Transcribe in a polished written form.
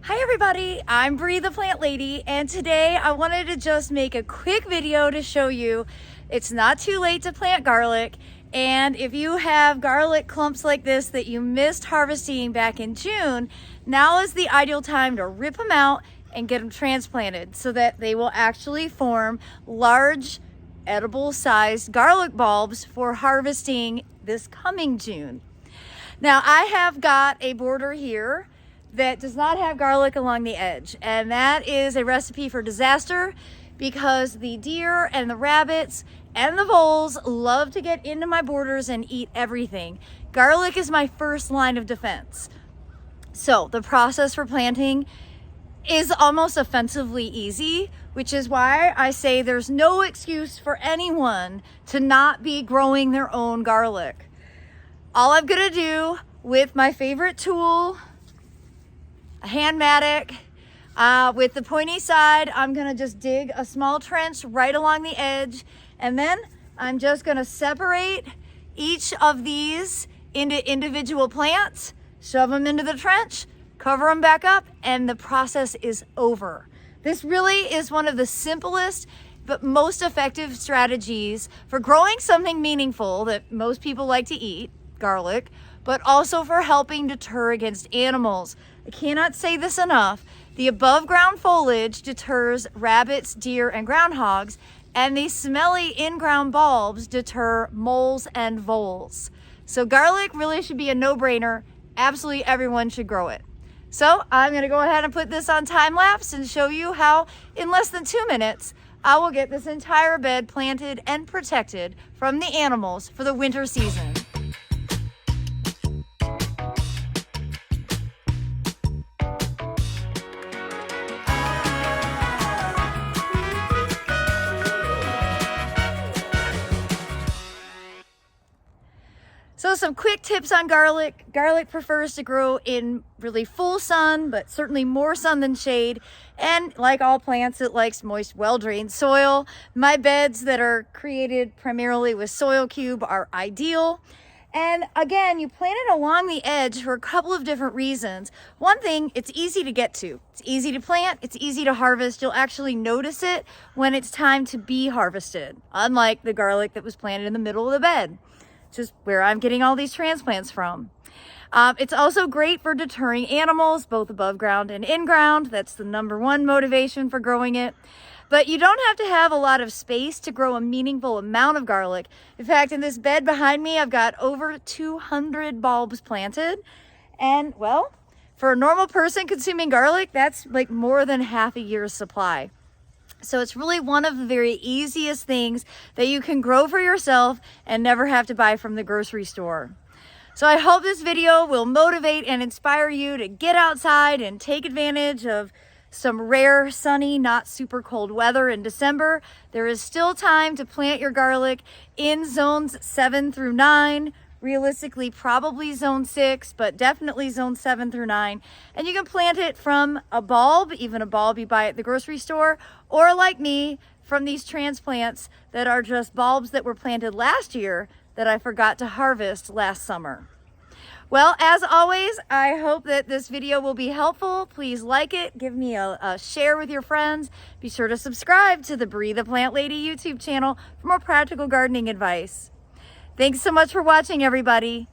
Hi everybody, I'm Bree the Plant Lady, and today I wanted to just make a quick video to show you it's not too late to plant garlic. And if you have garlic clumps like this that you missed harvesting back in June, now is the ideal time to rip them out and get them transplanted so that they will actually form large edible sized garlic bulbs for harvesting this coming June. Now I have got a border here that does not have garlic along the edge, and that is a recipe for disaster because the deer and the rabbits and the voles love to get into my borders and eat everything. Garlic is my first line of defense. So the process for planting is almost offensively easy, which is why I say there's no excuse for anyone to not be growing their own garlic. All I'm gonna do with my favorite tool, a hand mattock, with the pointy side, I'm gonna just dig a small trench right along the edge, and then I'm just gonna separate each of these into individual plants, shove them into the trench, cover them back up, and the process is over. This really is one of the simplest but most effective strategies for growing something meaningful that most people like to eat, garlic, but also for helping deter against animals. I cannot say this enough. The above ground foliage deters rabbits, deer, and groundhogs, and the smelly in-ground bulbs deter moles and voles. So garlic really should be a no-brainer. Absolutely everyone should grow it. So I'm gonna go ahead and put this on time lapse and show you how in less than 2 minutes, I will get this entire bed planted and protected from the animals for the winter season. So some quick tips on garlic. Garlic prefers to grow in really full sun, but certainly more sun than shade. And like all plants, it likes moist, well-drained soil. My beds that are created primarily with soil cube are ideal. And again, you plant it along the edge for a couple of different reasons. One thing, it's easy to get to. It's easy to plant, it's easy to harvest. You'll actually notice it when it's time to be harvested, unlike the garlic that was planted in the middle of the bed. Just where I'm getting all these transplants from. It's also great for deterring animals, both above ground and in ground. That's the #1 motivation for growing it. But you don't have to have a lot of space to grow a meaningful amount of garlic. In fact, in this bed behind me, I've got over 200 bulbs planted. And well, for a normal person consuming garlic, that's like more than half a year's supply. So it's really one of the very easiest things that you can grow for yourself and never have to buy from the grocery store. So I hope this video will motivate and inspire you to get outside and take advantage of some rare, sunny, not super cold weather in December. There is still time to plant your garlic in zones 7 through 9. Realistically, probably zone 6, but definitely zone 7 through 9. And you can plant it from a bulb, even a bulb you buy at the grocery store, or like me, from these transplants that are just bulbs that were planted last year that I forgot to harvest last summer. Well, as always, I hope that this video will be helpful. Please like it, give me a share with your friends. Be sure to subscribe to the Bree the Plant Lady YouTube channel for more practical gardening advice. Thanks so much for watching, everybody.